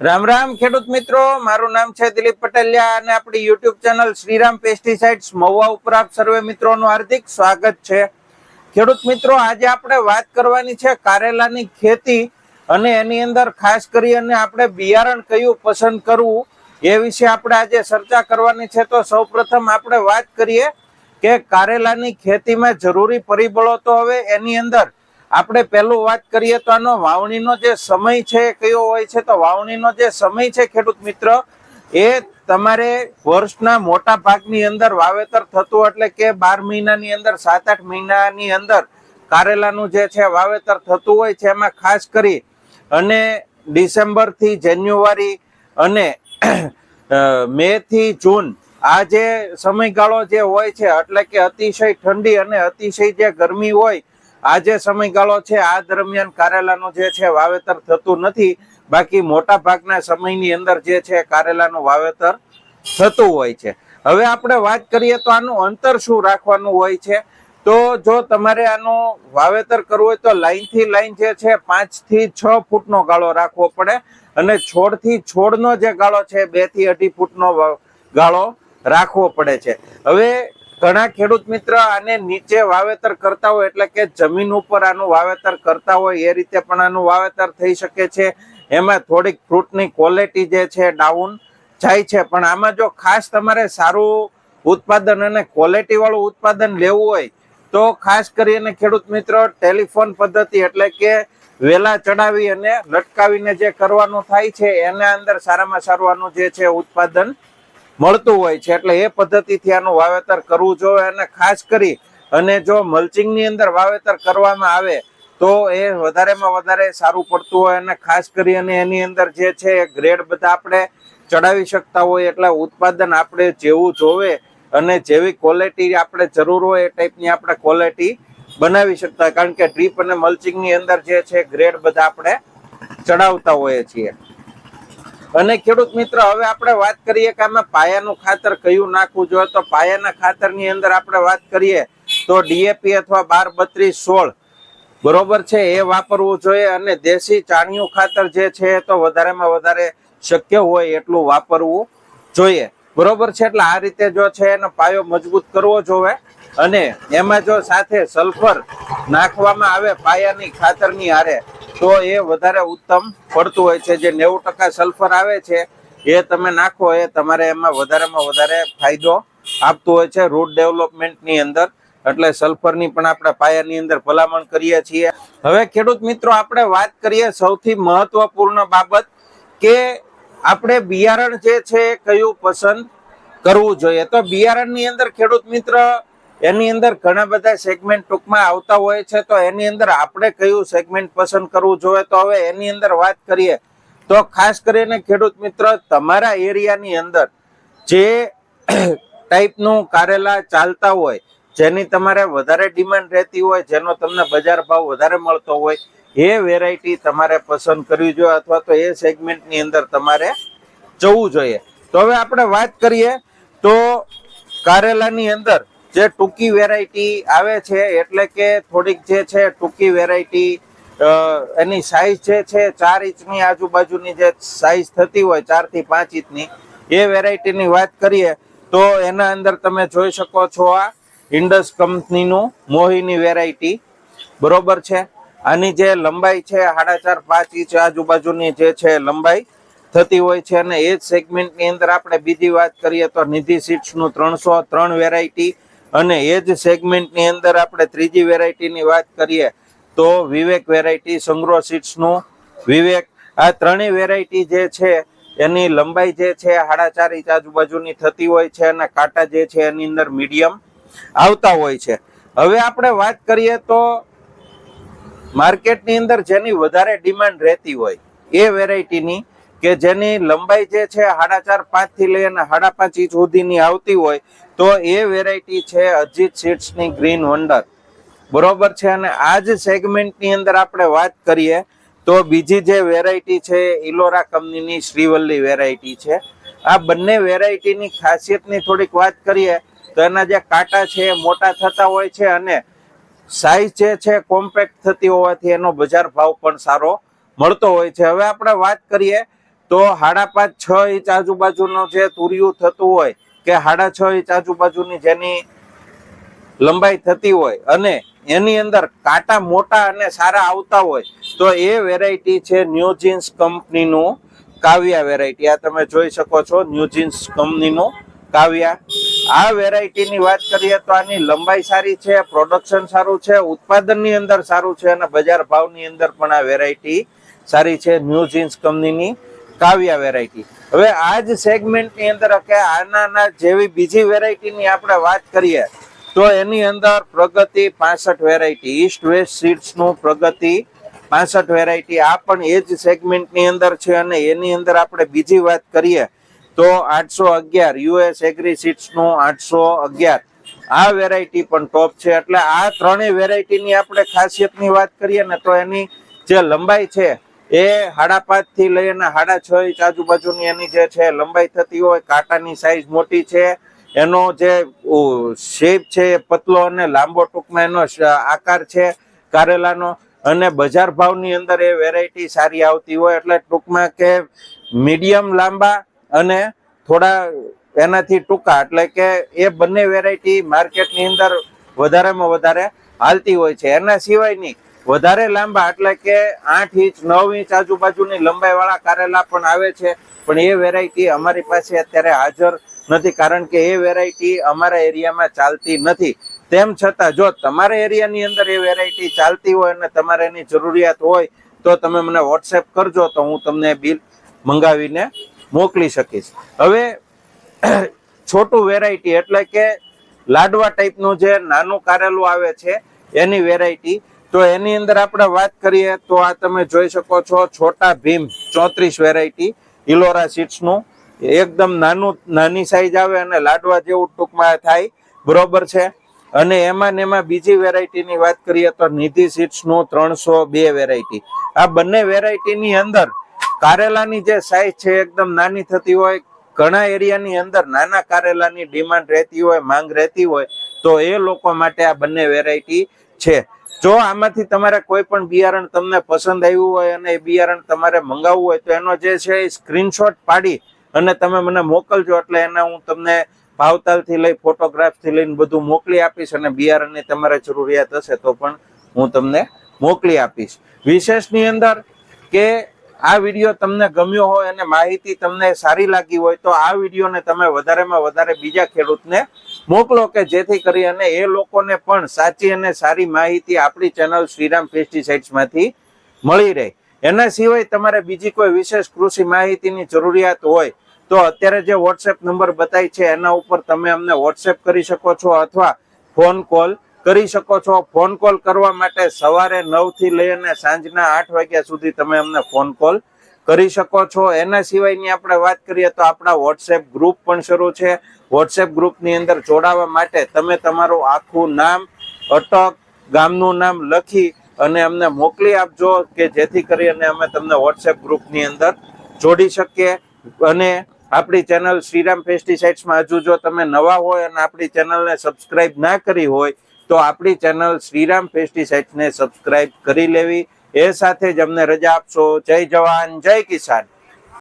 રામ રામ ખેડૂત મિત્રો, મારું નામ છે દિલીપ પટેલિયા અને આપણી YouTube channel Shriram pesticides Mahuva ઉપર આપ સર્વે મિત્રોનું હાર્દિક સ્વાગત છે. ખેડૂત મિત્રો, આજે આપણે વાત કરવાની છે કારેલાની ખેતી અને એની અંદર ખાસ કરી અને આપણે બિયારણ કયું પસંદ કરવું એ વિશે આપણે આજે ચર્ચા કરવાની છે. તો સૌપ્રથમ આપણે વાત કરીએ કે કારેલાની ખેતીમાં જરૂરી પરિબળો. તો હવે એની અંદર આપણે પહેલું વાત કરીએ તો આનો વાવણીનો જે સમય છે કયો હોય છે. તો વાવણીનો જે સમય છે ખેડૂત મિત્ર, એ તમારે વર્ષના મોટા ભાગની અંદર વાવેતર થતું, એટલે કે 12 મહિનાની અંદર 7-8 મહિનાની અંદર કારેલાનું જે છે વાવેતર થતું હોય છે. એમાં ખાસ કરી અને ડિસેમ્બર થી જાન્યુઆરી અને મે થી જૂન આ જે સમયગાળો જે હોય છે, એટલે કે અતિશય ઠંડી અને અતિશય જે ગરમી હોય, આ જે સમયગાળો છે આ દરમિયાન કારેલાનું જે છે વાવેતર થતું નથી. બાકી મોટા ભાગના સમયની અંદર જે છે કારેલાનું વાવેતર થતું હોય છે. હવે આપણે વાત કરીએ તો આનું અંતર શું રાખવાનું હોય છે. તો જો તમારે આનું વાવેતર કરવું હોય તો લાઈન થી લાઈન જે છે 5 થી 6 ફૂટનો ગાળો રાખવો પડે અને છોડ થી છોડનો જે ગાળો છે 2 થી 2.5 ફૂટનો ગાળો રાખવો પડે છે. હવે ઘણા ખેડૂત મિત્ર આને નીચે વાવેતર કરતા હોય, એટલે કે જમીન ઉપર આનું વાવેતર કરતા હોય, એ રીતે પણ આનું વાવેતર થઈ શકે છે. એમાં થોડીક ફ્રૂટની ક્વોલિટી જે છે ડાઉન જાય છે. પણ આમાં જો ખાસ તમારે સારું ઉત્પાદન અને ક્વોલિટી વાળું ઉત્પાદન લેવું હોય તો ખાસ કરીને ખેડૂત મિત્રો ટેલિફોન પદ્ધતિ, એટલે કે વેલા ચડાવી અને લટકાવીને જે કરવાનું થાય છે એના અંદર સારામાં સારું આનું જે છે ઉત્પાદન મળતું હોય છે. એટલે એ પદ્ધતિથી આનું વાવેતર કરવું જોઈએ. અને ખાસ કરી અને જો મલ્ચિંગ ની અંદર વાવેતર કરવામાં આવે તો એ વધારેમાં વધારે સારું પડતું હોય. અને ખાસ કરી અને એની અંદર જે છે ગ્રેડ બધા આપણે ચડાવી શકતા હોય, એટલે ઉત્પાદન આપણે જેવું જોવે અને જેવી ક્વોલિટી આપણે જરૂર હોય એ ટાઈપની આપણે ક્વોલિટી બનાવી શકતા હોય. કારણ કે ડ્રીપ અને મલ્ચિંગ ની અંદર જે છે ગ્રેડ બધા આપણે ચડાવતા હોઈએ છીએ. અને ખેડૂત મિત્ર, હવે આપણે વાત કરીએ કે આમાં પાયાનું ખાતર કયું નાખવું જોઈએ. તો પાયાના ખાતરની અંદર આપણે વાત કરીએ તો ડીએપી અથવા 12-32-16 બરોબર છે એ વાપરવું જોઈએ. અને દેશી ચાણિયું ખાતર જે છે તો વધારેમાં વધારે શક્ય હોય એટલું વાપરવું જોઈએ. બરોબર છે. એટલે આ રીતે જો છે એનો પાયો મજબૂત કરવો જોઈએ. અને એમાં જો સાથે સલ્ફર નાખવામાં આવે પાયાની ખાતરની હારે તો એ વધારે ઉત્તમ પડતું હોય છે. જે 90% સલ્ફર આવે છે એ તમે નાખો, એ તમારે એમાં વધારેમાં વધારે ફાયદો આપતું હોય છે રૂટ ડેવલપમેન્ટની અંદર. એટલે સલ્ફરની પણ આપણે પાયાની અંદર ભલામણ કરીએ છીએ. હવે ખેડૂત મિત્રો, આપણે વાત કરીએ સૌથી મહત્વપૂર્ણ બાબત કે આપણે બિયારણ જે છે કયું પસંદ કરવું જોઈએ. તો બિયારણની અંદર ખેડૂત મિત્ર એની અંદર ઘણા બધા સેગમેન્ટ ટૂંકમાં આવતા હોય છે. તો એની અંદર આપણે કયું સેગમેન્ટ પસંદ કરવું જોઈએ. તો હવે એની અંદર વાત કરીએ તો ખાસ કરીને ખેડૂત મિત્ર તમારા એરિયાની અંદર જે ટાઈપનું કારેલા ચાલતા હોય, જેની તમારે વધારે ડિમાન્ડ રહેતી હોય, જેનો તમને બજાર ભાવ વધારે મળતો હોય, એ વેરાયટી તમારે પસંદ કરવી જોઈએ અથવા તો એ સેગમેન્ટની અંદર તમારે જવું જોઈએ. તો હવે આપણે વાત કરીએ તો કારેલાની અંદર જે ટૂંકી વેરાયટી આવે છે, એટલે કે થોડીક જે છે ટૂંકી વેરાયટી, એની સાઈઝ જે છે 4 ઇંચની આજુબાજુની જે સાઈઝ થતી હોય 4 થી 5 ઇંચની, એ વેરાયટીની વાત કરીએ તો એના અંદર તમે જોઈ શકો છો આ ઇન્ડસ કંપનીનું મોહિની વેરાયટી બરોબર છે. આની જે લંબાઈ છે 4.5-5 ઇંચ આજુબાજુની જે છે લંબાઈ થતી હોય છે. અને એ જ સેગમેન્ટની અંદર આપણે બીજી વાત કરીએ તો નિધિ સીડ્સનું 303 વેરાયટી, અને એ જ સેગમેન્ટની અંદર આપણે ત્રીજી વેરાયટીની વાત કરીએ તો વિવેક વેરાયટી, સંગ્રો સીડ્સનું વિવેક. આ ત્રણેય વેરાયટી જે છે એની લંબાઈ જે છે 4.5 ઇંચ આજુબાજુની થતી હોય છે અને કાંટા જે છે એની અંદર મીડિયમ આવતા હોય છે. હવે આપણે વાત કરીએ તો માર્કેટની અંદર જેની વધારે ડિમાન્ડ રહેતી હોય એ વેરાયટીની, કે જેની લંબાઈ જે છે 4.5-5 થી લઈ અને 5.5 ઇંચ સુધીની આવતી હોય, તો એ વેરાયટી છે અજીત સીડ્સની ગ્રીન વંડર બરોબર છે. અને આ જ સેગમેન્ટની અંદર આપણે વાત કરીએ તો બીજી જે વેરાયટી છે ઇલોરા કંપનીની શ્રીવલ્લી વેરાયટી છે. આ બંને વેરાયટીની ખાસિયતની થોડીક વાત કરીએ તો એના જે કાંટા છે એ મોટા થતા હોય છે અને સાઈઝ જે છે કોમ્પેક્ટ થતી હોવાથી એનો બજાર ભાવ પણ સારો મળતો હોય છે. હવે આપણે વાત કરીએ તો 5.5-6 ઇંચ આજુબાજુનો જે તુરિયું થતું હોય કે 6.5 ઇંચ આજુબાજુની જેની લંબાઈ થતી હોય અને એની અંદર કાંટા મોટા અને સારા આવતા હોય તો એ વેરાયટી છે ન્યુજીન્સ કંપનીનું કાવ્યા વેરાયટી. આ તમે જોઈ શકો છો ન્યુજીન્સ કંપનીનું કાવ્યા. આ વેરાયટીની વાત કરીએ તો આની લંબાઈ સારી છે, પ્રોડક્શન સારું છે, ઉત્પાદનની અંદર સારું છે અને બજાર ભાવની અંદર પણ આ વેરાયટી સારી છે, ન્યુજીન્સ કંપનીની કાવ્યા વેરાયટી. હવે આ જ સેગમેન્ટની અંદર કે આના જેવી બીજી વેરાયટીની આપણે વાત કરીએ તો એની અંદર પ્રગતિ 65 વેરાયટી, ઈસ્ટ વેસ્ટ સીડ્સનું પ્રગતિ 65 વેરાયટી, આ પણ એ જ સેગમેન્ટની અંદર છે. અને એની અંદર આપણે બીજી વાત કરીએ તો 811 યુએસ એગ્રી સીડ્સનું 811, આ વેરાયટી પણ ટોપ છે. એટલે આ ત્રણેય વેરાયટીની આપણે ખાસિયતની વાત કરીએ ને તો એની જે લંબાઈ છે એ 5.5 થી લઈને 6.5 ઇંચ આજુબાજુની એની જે છે લંબાઈ થતી હોય, કાંટાની સાઈઝ મોટી છે, એનો જે શેપ છે એ પતલો અને લાંબો ટૂંકમાં એનો આકાર છે કારેલાનો, અને બજાર ભાવની અંદર એ વેરાયટી સારી આવતી હોય. એટલે ટૂંકમાં કે મીડિયમ લાંબા અને થોડા એનાથી ટૂંકા, એટલે કે એ બંને વેરાયટી માર્કેટની અંદર વધારેમાં વધારે હાલતી હોય છે. એના સિવાયની વધારે લાંબા એટલે કે 8 ઇંચ 9 ઇંચ આજુબાજુની લંબાઈ વાળા કારેલા પણ આવે છે, પણ એ વેરાયટી અમારી પાસે અત્યારે હાજર નથી, કારણ કે એ વેરાયટી અમારા એરિયામાં ચાલતી નથી. તેમ છતાં જો તમારા એરિયાની અંદર એ વેરાયટી ચાલતી હોય અને તમારે એની જરૂરિયાત હોય તો તમે મને વોટ્સએપ કરજો, તો હું તમને બિલ મંગાવીને મોકલી શકીશ. હવે છોટું વેરાયટી એટલે કે લાડવા ટાઈપનું જે નાનું કારેલું આવે છે એની વેરાયટી, તો એની અંદર આપણે વાત કરીએ તો આ તમે જોઈ શકો છો છોટા ભીમ 34 વેરાયટી ઇલોરા સીડ્સનું, એકદમ નાની સાઈઝ આવે અને લાડવા જેવું ટૂંકમાં થાય, બરોબર છે. અને એમાં બીજી વેરાયટીની વાત કરીએ તો નિધિ સીડ્સનું 302 વેરાયટી. આ બંને વેરાયટીની અંદર કારેલાની જે સાઈઝ છે એકદમ નાની થતી હોય, ઘણા એરિયાની અંદર નાના કારેલાની ડિમાન્ડ રહેતી હોય, માંગ રહેતી હોય, તો એ લોકો માટે આ બંને વેરાયટી છે. જો આમાંથી તમારે કોઈ પણ બિયારણ તમને પસંદ આવ્યું હોય અને એ બિયારણ તમારે મંગાવવું હોય તો એનો જે છે એ સ્ક્રીનશોટ પાડી અને તમે મને મોકલજો, એટલે એના હું તમને ભાવતાલથી લઈ ફોટોગ્રાફથી લઈને બધું મોકલી આપીશ, અને બિયારણની તમારે જરૂરિયાત હશે તો પણ હું તમને મોકલી આપીશ. વિશેષની અંદર કે આ વિડીયો તમને ગમ્યો હોય અને માહિતી તમને સારી લાગી હોય તો આ વિડીયોને તમે વધારેમાં વધારે બીજા ખેડૂતને મોકલો, કે જેથી કરી અને એ લોકોને પણ સાચી અને સારી માહિતી આપણી ચેનલ શ્રીરામ પેસ્ટિસાઇડ્સમાંથી મળી રહે. એના સિવાય તમારે બીજી કોઈ વિશેષ કૃષિ માહિતીની જરૂરિયાત હોય તો અત્યારે જે વોટ્સએપ નંબર બતાય છે એના ઉપર તમે અમને વોટ્સએપ કરી શકો છો અથવા ફોન કોલ કરી શકો છો. ફોન કોલ કરવા માટે સવારે 9 થી લઈને સાંજના 8 વાગ્યા સુધી તમે અમને ફોન કોલ કરી શકો છો. એના સિવાયની આપણે વાત કરીએ તો આપણા વોટ્સએપ ગ્રુપ પણ શરૂ છે. વોટ્સએપ ગ્રુપની અંદર જોડાવા માટે તમે તમારું આખું નામ, અટક, ગામનું નામ લખી અને અમને મોકલી આપજો, કે જેથી કરી અને અમે તમને વોટ્સએપ ગ્રુપની અંદર જોડી શકીએ. અને આપણી ચેનલ શ્રીરામ પેસ્ટિસાઇડ્સમાં હજુ જો તમે નવા હોય અને આપણી ચેનલને સબસ્ક્રાઇબ ના કરી હોય તો આપણી ચેનલ શ્રીરામ પેસ્ટિસાઇડ્સને સબસ્ક્રાઇબ કરી લેવી. એ સાથે જ અમને રજા આપશો. જય જવાન, જય કિસાન.